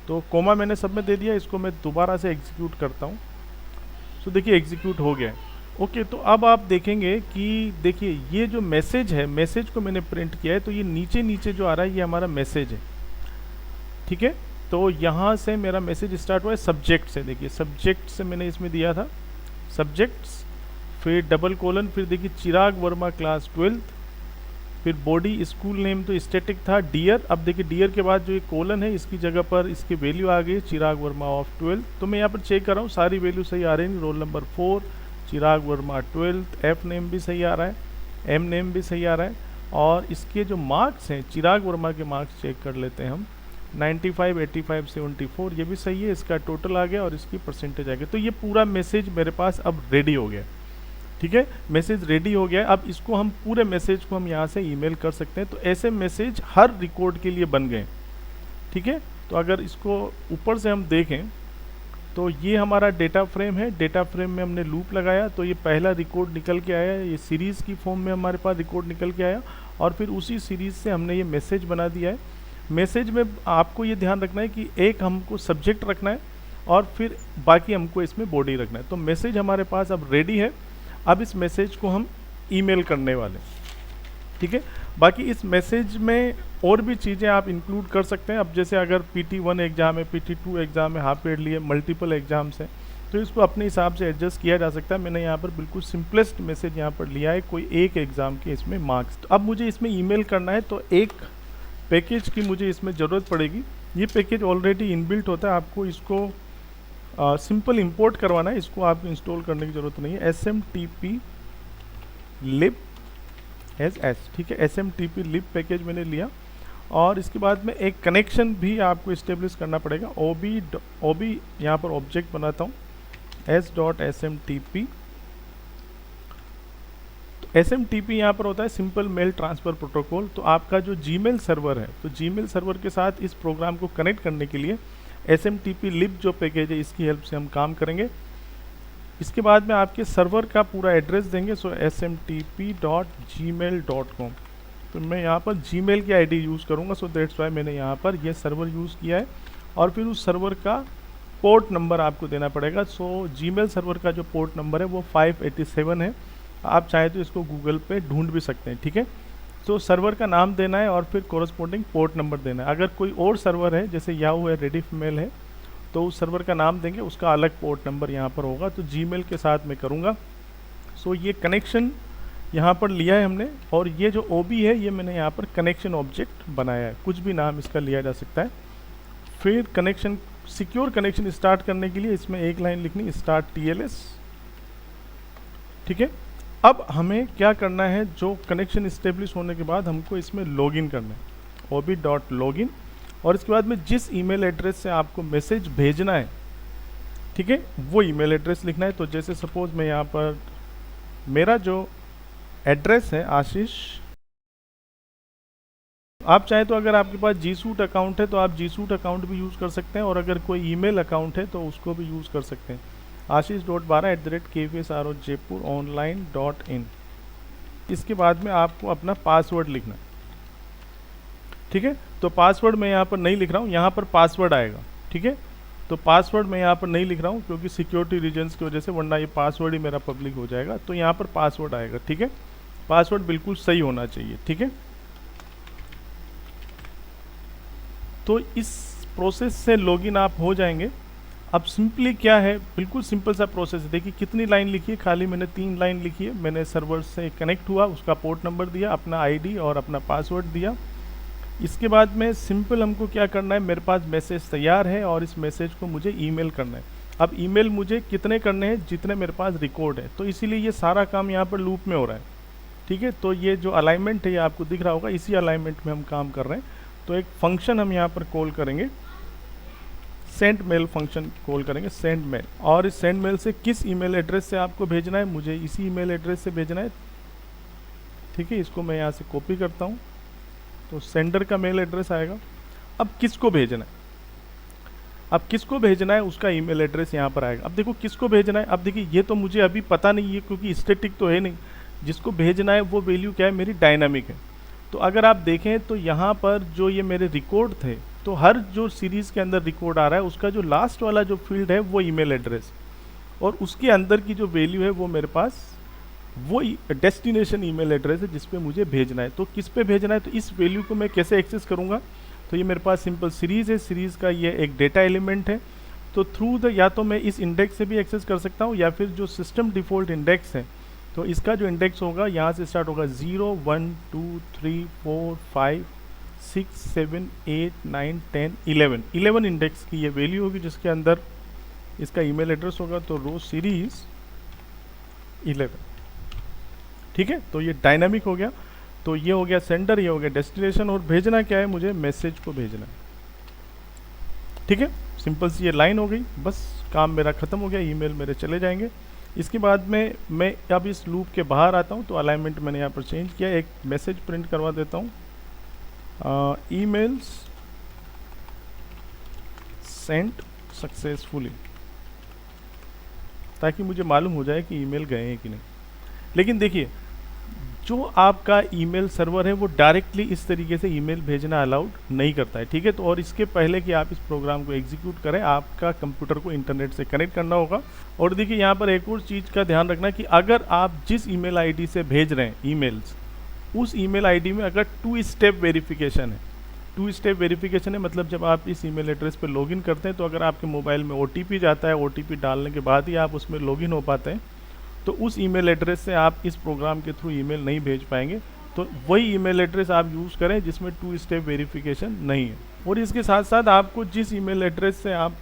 तो कोमा मैंने सब में दे दिया, इसको मैं दोबारा से एग्जीक्यूट करता हूँ। सो देखिए एग्जीक्यूट हो गया। ओके, तो अब आप देखेंगे कि देखिए ये जो मैसेज है, मैसेज को मैंने प्रिंट किया है, तो ये नीचे नीचे जो आ रहा है ये हमारा मैसेज है। ठीक है, तो यहाँ से मेरा मैसेज स्टार्ट हुआ है सब्जेक्ट से। देखिए सब्जेक्ट से मैंने इसमें दिया था सब्जेक्ट्स, फिर डबल कोलन, फिर देखिए चिराग वर्मा क्लास 12th, फिर बॉडी स्कूल नेम तो स्टैटिक था डियर। अब देखिए डियर के बाद जो ये कोलन है इसकी जगह पर इसकी वैल्यू आ गई चिराग वर्मा ऑफ 12th। तो मैं यहाँ पर चेक कर रहा हूँ सारी वैल्यू सही आ रही है। रोल नंबर 4, चिराग वर्मा 12th, एफ नेम भी सही आ रहा है, एम नेम भी सही आ रहा है, और इसके जो मार्क्स हैं चिराग वर्मा के मार्क्स चेक कर लेते हैं हम, 95, 85, 74 ये भी सही है, इसका टोटल आ गया और इसकी परसेंटेज आ गई। तो ये पूरा मैसेज मेरे पास अब रेडी हो गया। ठीक है, मैसेज रेडी हो गया। अब इसको हम पूरे मैसेज को हम यहाँ से ईमेल कर सकते हैं। तो ऐसे मैसेज हर रिकॉर्ड के लिए बन गए। ठीक है, तो अगर इसको ऊपर से हम देखें तो ये हमारा डेटा फ्रेम है। डेटा फ्रेम में हमने लूप लगाया तो ये पहला रिकॉर्ड निकल के आया, ये सीरीज़ की फॉर्म में हमारे पास रिकॉर्ड निकल के आया, और फिर उसी सीरीज़ से हमने ये मैसेज बना दिया है। मैसेज में आपको ये ध्यान रखना है कि एक हमको सब्जेक्ट रखना है और फिर बाकी हमको इसमें बॉडी रखना है। तो मैसेज हमारे पास अब रेडी है। अब इस मैसेज को हम ईमेल करने वाले। ठीक है, बाकी इस मैसेज में और भी चीज़ें आप इंक्लूड कर सकते हैं। अब जैसे अगर PT1 एग्ज़ाम है, PT2 एग्ज़ाम है, हाफ पीरियड लिए मल्टीपल एग्ज़ाम्स हैं, तो इसको अपने हिसाब से एडजस्ट किया जा सकता है। मैंने यहाँ पर बिल्कुल सिंपलेस्ट मैसेज यहाँ पर लिया है, कोई एक एग्ज़ाम के इसमें मार्क्स। अब मुझे इसमें ईमेल करना है तो एक पैकेज की मुझे इसमें ज़रूरत पड़ेगी। ये पैकेज ऑलरेडी इनबिल्ट होता है, आपको इसको सिंपल इंपोर्ट करवाना है, इसको आपको इंस्टॉल करने की ज़रूरत नहीं है। SMTP lib SS, ठीक है, SMTP lib पैकेज मैंने लिया, और इसके बाद में एक कनेक्शन भी आपको इस्टेब्लिश करना पड़ेगा। OB यहाँ पर ऑब्जेक्ट बनाता हूँ s.smtp। SMTP यहाँ पर होता है सिंपल मेल ट्रांसफ़र प्रोटोकॉल। तो आपका जो जीमेल सर्वर है, तो जीमेल सर्वर के साथ इस प्रोग्राम को कनेक्ट करने के लिए SMTP lib जो पैकेज है इसकी हेल्प से हम काम करेंगे। इसके बाद में आपके सर्वर का पूरा एड्रेस देंगे, सो smtp.gmail.com। तो मैं यहाँ पर जीमेल की आईडी यूज़ करूँगा, सो दैट्स वाई मैंने यहाँ पर ये सर्वर यूज़ किया है। और फिर उस सर्वर का पोर्ट नंबर आपको देना पड़ेगा। सो जीमेल सर्वर का जो पोर्ट नंबर है वो 587 है। आप चाहे तो इसको गूगल पे ढूंढ भी सकते हैं। ठीक है, तो सर्वर का नाम देना है और फिर कोरस्पॉन्डिंग पोर्ट नंबर देना है। अगर कोई और सर्वर है जैसे याहू है, रेडिफमेल है, तो उस सर्वर का नाम देंगे, उसका अलग पोर्ट नंबर यहाँ पर होगा। तो जीमेल के साथ मैं करूँगा। सो ये कनेक्शन यहाँ पर लिया है हमने, और ये जो OB है ये मैंने यहाँ पर कनेक्शन ऑब्जेक्ट बनाया है, कुछ भी नाम इसका लिया जा सकता है। फिर कनेक्शन, सिक्योर कनेक्शन स्टार्ट करने के लिए इसमें एक लाइन लिखनी, स्टार्ट TLS। ठीक है, अब हमें क्या करना है, जो कनेक्शन इस्टेब्लिश होने के बाद हमको इसमें लॉगिन करना है, OB.login, और इसके बाद में जिस ईमेल एड्रेस से आपको मैसेज भेजना है, ठीक है, वो ईमेल एड्रेस लिखना है। तो जैसे सपोज मैं यहाँ पर, मेरा जो एड्रेस है आशीष, आप चाहे तो अगर आपके पास G Suite अकाउंट है तो आप G Suite अकाउंट भी यूज़ कर सकते हैं, और अगर कोई ईमेल अकाउंट है तो उसको भी यूज़ कर सकते हैं। ashish.12@kvsrojaipur.online.in। इसके बाद में आपको अपना पासवर्ड लिखना है। ठीक है, तो पासवर्ड मैं यहाँ पर नहीं लिख रहा हूँ, यहाँ पर पासवर्ड आएगा। ठीक है, तो पासवर्ड मैं यहाँ पर नहीं लिख रहा हूँ क्योंकि सिक्योरिटी रीजन्स की वजह से, वरना ये पासवर्ड ही मेरा पब्लिक हो जाएगा। तो यहाँ पर पासवर्ड आएगा। ठीक है, पासवर्ड बिल्कुल सही होना चाहिए। ठीक है, तो इस प्रोसेस से लॉगिन आप हो जाएंगे। अब सिंपली क्या है, बिल्कुल सिंपल सा प्रोसेस है। देखिए कितनी लाइन लिखी है, खाली मैंने 3 लाइन लिखी है। मैंने सर्वर से कनेक्ट हुआ, उसका पोर्ट नंबर दिया, अपना ID और अपना पासवर्ड दिया। इसके बाद में सिंपल हमको क्या करना है, मेरे पास मैसेज तैयार है और इस मैसेज को मुझे ईमेल करना है। अब ईमेल मुझे कितने करने हैं, जितने मेरे पास रिकॉर्ड है। तो इसीलिए ये सारा काम यहाँ पर लूप में हो रहा है। ठीक है, तो ये जो अलाइनमेंट है ये आपको दिख रहा होगा, इसी अलाइनमेंट में हम काम कर रहे हैं। तो एक फंक्शन हम यहाँ पर कॉल करेंगे, सेंड मेल फंक्शन कॉल करेंगे, सेंड मेल। और इस सेंड मेल से किस ईमेल एड्रेस से आपको भेजना है, मुझे इसी ईमेल एड्रेस से भेजना है। ठीक है, इसको मैं यहाँ से कॉपी करता हूँ, तो सेंडर का मेल एड्रेस आएगा। अब किसको भेजना है, अब किसको भेजना है उसका ईमेल एड्रेस यहाँ पर आएगा। अब देखो किसको भेजना है, अब देखिए ये तो मुझे अभी पता नहीं है क्योंकि स्टैटिक तो है नहीं, जिसको भेजना है वो वैल्यू क्या है, मेरी डायनामिक है। तो अगर आप देखें तो यहाँ पर जो ये मेरे रिकॉर्ड थे, तो हर जो सीरीज़ के अंदर रिकॉर्ड आ रहा है उसका जो लास्ट वाला जो फील्ड है वो ईमेल एड्रेस, और उसके अंदर की जो वैल्यू है वो मेरे पास वो डेस्टिनेशन ईमेल एड्रेस है जिस पे मुझे भेजना है। तो किस पे भेजना है, तो इस वैल्यू को मैं कैसे एक्सेस करूँगा, तो ये मेरे पास सिंपल सीरीज़ है, सीरीज़ का ये एक डेटा एलिमेंट है। तो थ्रू द, या तो मैं इस इंडेक्स से भी एक्सेस कर सकता हूँ, या फिर जो सिस्टम डिफ़ॉल्ट इंडेक्स है, तो इसका जो इंडेक्स होगा यहाँ से स्टार्ट होगा 0 1 2 3 4 5 6 7 8 9 10 11 इंडेक्स की ये वैल्यू होगी जिसके अंदर इसका ईमेल एड्रेस होगा। तो रो सीरीज 11, ठीक है। तो ये डायनामिक हो गया। तो ये हो गया सेंडर, ये हो गया डेस्टिनेशन, और भेजना क्या है, मुझे मैसेज को भेजना है, ठीक है। सिंपल सी ये लाइन हो गई, बस काम मेरा खत्म हो गया, ईमेल मेरे चले जाएंगे। इसके बाद में मैं अब इस लूप के बाहर आता हूँ, तो अलाइनमेंट मैंने यहाँ पर चेंज किया, एक मैसेज प्रिंट करवा देता हूँ, ईमेल्स सेंट सक्सेसफुली, ताकि मुझे मालूम हो जाए कि ईमेल गए हैं कि नहीं। लेकिन देखिए, जो आपका ईमेल सर्वर है वो डायरेक्टली इस तरीके से ईमेल भेजना अलाउड नहीं करता है, ठीक है। तो और इसके पहले कि आप इस प्रोग्राम को एग्जीक्यूट करें, आपका कंप्यूटर को इंटरनेट से कनेक्ट करना होगा। और देखिए यहाँ पर एक और चीज़ का ध्यान रखना कि अगर आप जिस ईमेल आईडी से भेज रहे हैं ईमेल्स, उस ईमेल आईडी में अगर 2 स्टेप वेरिफिकेशन है, 2 स्टेप वेरिफिकेशन है मतलब जब आप इस ईमेल एड्रेस पर लॉगिन करते हैं, तो अगर आपके मोबाइल में OTP जाता है, OTP डालने के बाद ही आप उसमें लॉगिन हो पाते हैं, तो उस ईमेल एड्रेस से आप इस प्रोग्राम के थ्रू ईमेल नहीं भेज पाएंगे। तो वही ईमेल एड्रेस आप यूज़ करें जिसमें 2 स्टेप वेरिफिकेशन नहीं है। और इसके साथ साथ आपको जिस ईमेल एड्रेस से आप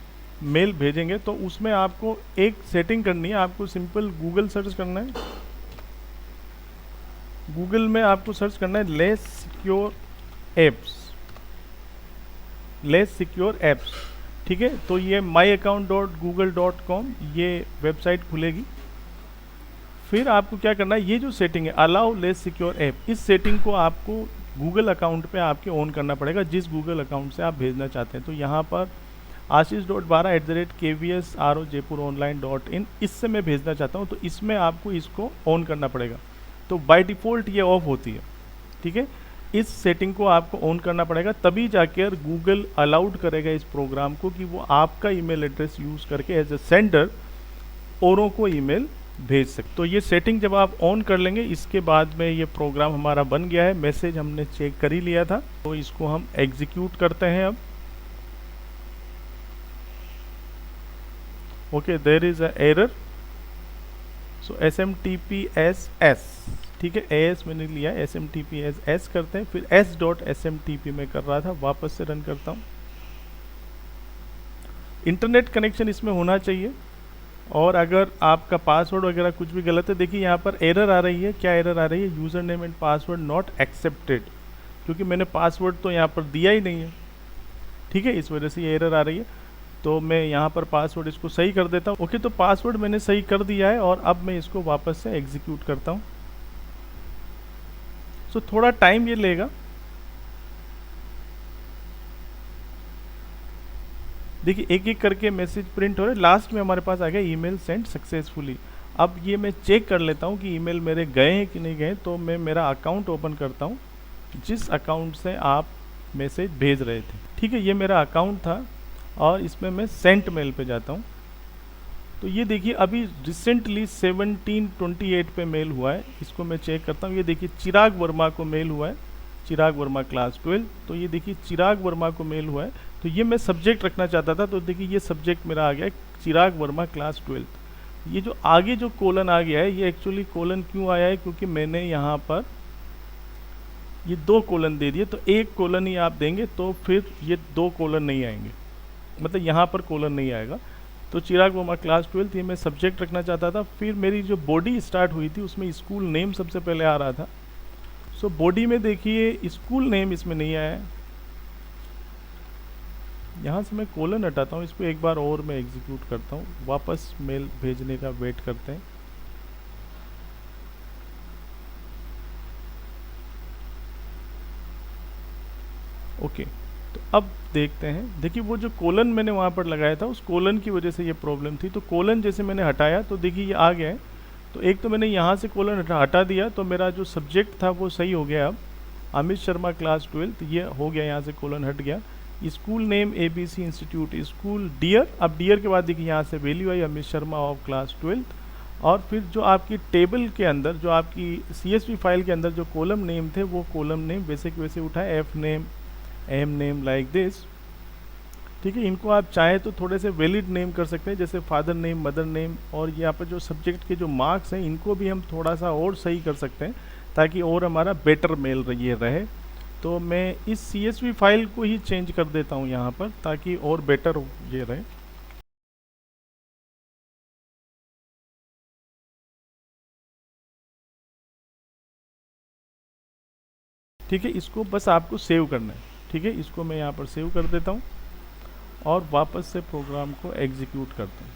मेल भेजेंगे, तो उसमें आपको एक सेटिंग करनी है। आपको सिंपल गूगल सर्च करना है, गूगल में आपको सर्च करना है less secure apps, less secure apps, ठीक है। तो ये myaccount.google.com ये वेबसाइट खुलेगी। फिर आपको क्या करना है, ये जो सेटिंग है अलाउ लेस सिक्योर ऐप, इस सेटिंग को आपको गूगल अकाउंट पे आपके ऑन करना पड़ेगा, जिस गूगल अकाउंट से आप भेजना चाहते हैं। तो यहाँ पर ashish.12@kvsro jaipur इससे मैं भेजना चाहता हूँ, तो इसमें आपको इसको ऑन करना पड़ेगा। तो बाय डिफ़ॉल्ट ये ऑफ होती है, ठीक है। इस सेटिंग को आपको ऑन करना पड़ेगा, तभी जाकर गूगल अलाउड करेगा इस प्रोग्राम को कि वो आपका ईमेल एड्रेस यूज़ करके एज ए सेंडर औरों को ईमेल भेज सकते। तो ये सेटिंग जब आप ऑन कर लेंगे, इसके बाद में ये प्रोग्राम हमारा बन गया है। मैसेज हमने चेक कर ही लिया था, तो इसको हम एग्जीक्यूट करते हैं अब। Okay, there is a error, so SMTPS, ठीक है। AS मैंने लिया, SMTPS करते हैं, फिर s.smtp में कर रहा था, वापस से रन करता हूँ। इंटरनेट कनेक्शन इसमें होना चाहिए, और अगर आपका पासवर्ड वगैरह कुछ भी गलत है, देखिए यहाँ पर एरर आ रही है। क्या एरर आ रही है, user name and password not accepted, क्योंकि मैंने पासवर्ड तो यहाँ पर दिया ही नहीं है, ठीक है। इस वजह से ये एरर आ रही है। तो मैं यहाँ पर पासवर्ड इसको सही कर देता हूँ। ओके, तो पासवर्ड मैंने सही कर दिया है, और अब मैं इसको वापस से एग्जीक्यूट करता हूँ। सो थोड़ा टाइम ये लेगा। देखिए एक एक करके मैसेज प्रिंट हो रहे, लास्ट में हमारे पास आ गया ईमेल सेंड सक्सेसफुली। अब ये मैं चेक कर लेता हूँ कि ईमेल मेरे गए हैं कि नहीं गए। तो मैं मेरा अकाउंट ओपन करता हूँ, जिस अकाउंट से आप मैसेज भेज रहे थे, ठीक है। ये मेरा अकाउंट था, और इसमें मैं सेंट मेल पे जाता हूँ। तो ये देखिए अभी रिसेंटली 17/28 पे मेल हुआ है, इसको मैं चेक करता हूँ। ये देखिए चिराग वर्मा को मेल हुआ है, चिराग वर्मा क्लास 12। तो ये देखिए चिराग वर्मा को मेल हुआ है। तो ये मैं सब्जेक्ट रखना चाहता था, तो देखिए ये सब्जेक्ट मेरा आ गया चिराग वर्मा क्लास 12। ये जो आगे जो कोलन आ गया है, ये एक्चुअली कोलन क्यों आया है, क्योंकि मैंने यहाँ पर ये 2 कोलन दे दिए। तो एक कोलन ही आप देंगे, तो फिर ये 2 कोलन नहीं आएंगे, मतलब यहाँ पर कोलन नहीं आएगा। तो चिराग वर्मा क्लास 12 ये मैं सब्जेक्ट रखना चाहता था। फिर मेरी जो बॉडी स्टार्ट हुई थी उसमें स्कूल नेम सबसे पहले आ रहा था। सो बॉडी में देखिए स्कूल नेम इसमें नहीं आया है। यहाँ से मैं कोलन हटाता हूँ, इसको एक बार और मैं एग्जीक्यूट करता हूँ, वापस मेल भेजने का वेट करते हैं। ओके, तो अब देखते हैं। देखिए वो जो कोलन मैंने वहाँ पर लगाया था, उस कोलन की वजह से ये प्रॉब्लम थी। तो कोलन जैसे मैंने हटाया, तो देखिए ये आ गया है। तो एक तो मैंने यहाँ से कोलन हटा दिया, तो मेरा जो सब्जेक्ट था वो सही हो गया। अब अमित शर्मा क्लास 12th ये हो गया, यहाँ से कोलन हट गया। School name ABC institute school dear, अब डियर के बाद देखिए यहाँ से value I Amit Sharma of class 12th। और फिर जो आपकी टेबल के अंदर, जो आपकी CSV फाइल के अंदर जो कॉलम नेम थे, वो कॉलम नेम वैसे के वैसे उठाए, F name, M name, like this. ठीक है, इनको आप चाहें तो थोड़े से वैलिड नेम कर सकते हैं, जैसे फादर नेम, मदर नेम। और यहाँ पर जो सब्जेक्ट के जो मार्क्स हैं, इनको भी हम थोड़ा सा और सही कर सकते हैं, ताकि और हमारा बेटर मेल ये रहे। तो मैं इस CSV फाइल को ही चेंज कर देता हूँ यहाँ पर, ताकि और बेटर ये रहे। ठीक है, इसको बस आपको सेव करना है। ठीक है, इसको मैं यहाँ पर सेव कर देता हूँ और वापस से प्रोग्राम को एग्जीक्यूट करता हूँ।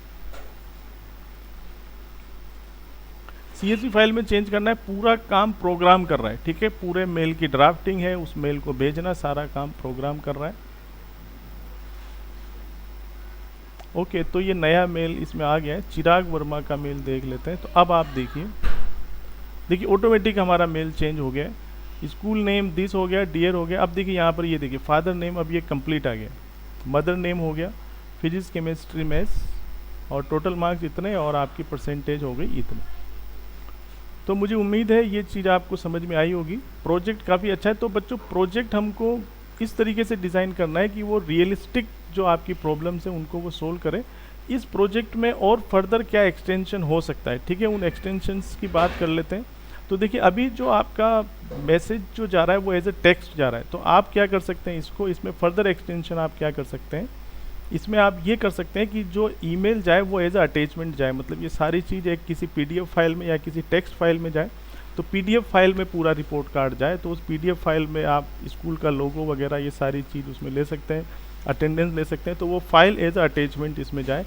CSV फाइल में चेंज करना है, पूरा काम प्रोग्राम कर रहा है। ठीक है, पूरे मेल की ड्राफ्टिंग है, उस मेल को भेजना, सारा काम प्रोग्राम कर रहा है। ओके, तो ये नया मेल इसमें आ गया है, चिराग वर्मा का मेल देख लेते हैं। तो अब आप देखिए ऑटोमेटिक हमारा मेल चेंज हो गया है। स्कूल नेम दिस हो गया, डियर हो गया। अब देखिए यहाँ पर ये देखिए फादर नेम, अब ये कंप्लीट आ गया। मदर नेम हो गया, फिजिक्स केमिस्ट्री मैथ्स, और टोटल मार्क्स इतने, और आपकी परसेंटेज हो गई इतने। तो मुझे उम्मीद है ये चीज़ आपको समझ में आई होगी। प्रोजेक्ट काफ़ी अच्छा है। तो बच्चों, प्रोजेक्ट हमको इस तरीके से डिज़ाइन करना है कि वो रियलिस्टिक जो आपकी प्रॉब्लम्स हैं उनको वो सोल्व करे। इस प्रोजेक्ट में और फर्दर क्या एक्सटेंशन हो सकता है, ठीक है, उन एक्सटेंशंस की बात कर लेते हैं। तो देखिए, अभी जो आपका मैसेज जो जा रहा है वो एज ए टेक्स्ट जा रहा है। तो आप क्या कर सकते हैं, इसमें फर्दर एक्सटेंशन आप क्या कर सकते हैं, इसमें आप ये कर सकते हैं कि जो ईमेल जाए वो एज अटैचमेंट जाए। मतलब ये सारी चीज़ एक किसी PDF फाइल में या किसी टेक्स्ट फाइल में जाए। तो PDF फाइल में पूरा रिपोर्ट कार्ड जाए, तो उस PDF फाइल में आप स्कूल का लोगो वगैरह ये सारी चीज़ उसमें ले सकते हैं, अटेंडेंस ले सकते हैं। तो वो फाइल एज अटैचमेंट इसमें जाए।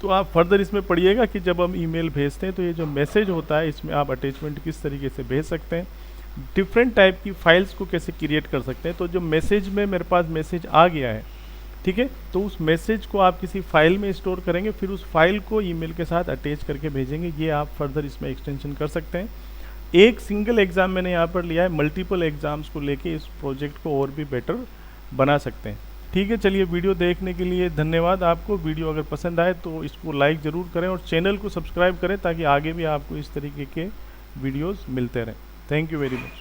तो आप फर्दर इसमें पढ़िएगा कि जब हम ईमेल भेजते हैं तो ये जो मैसेज होता है, इसमें आप अटैचमेंट किस तरीके से भेज सकते हैं, डिफरेंट टाइप की फाइल्स को कैसे क्रिएट कर सकते हैं। तो जो मैसेज में मेरे पास मैसेज आ गया है, ठीक है, तो उस मैसेज को आप किसी फाइल में स्टोर करेंगे, फिर उस फाइल को ईमेल के साथ अटैच करके भेजेंगे। ये आप फर्दर इसमें एक्सटेंशन कर सकते हैं। एक सिंगल एग्ज़ाम मैंने यहाँ पर लिया है, मल्टीपल एग्ज़ाम्स को लेके इस प्रोजेक्ट को और भी बेटर बना सकते हैं। ठीक है, चलिए, वीडियो देखने के लिए धन्यवाद आपको। वीडियो अगर पसंद आए तो इसको लाइक ज़रूर करें और चैनल को सब्सक्राइब करें, ताकि आगे भी आपको इस तरीके के वीडियोज़ मिलते रहें। Thank you very much.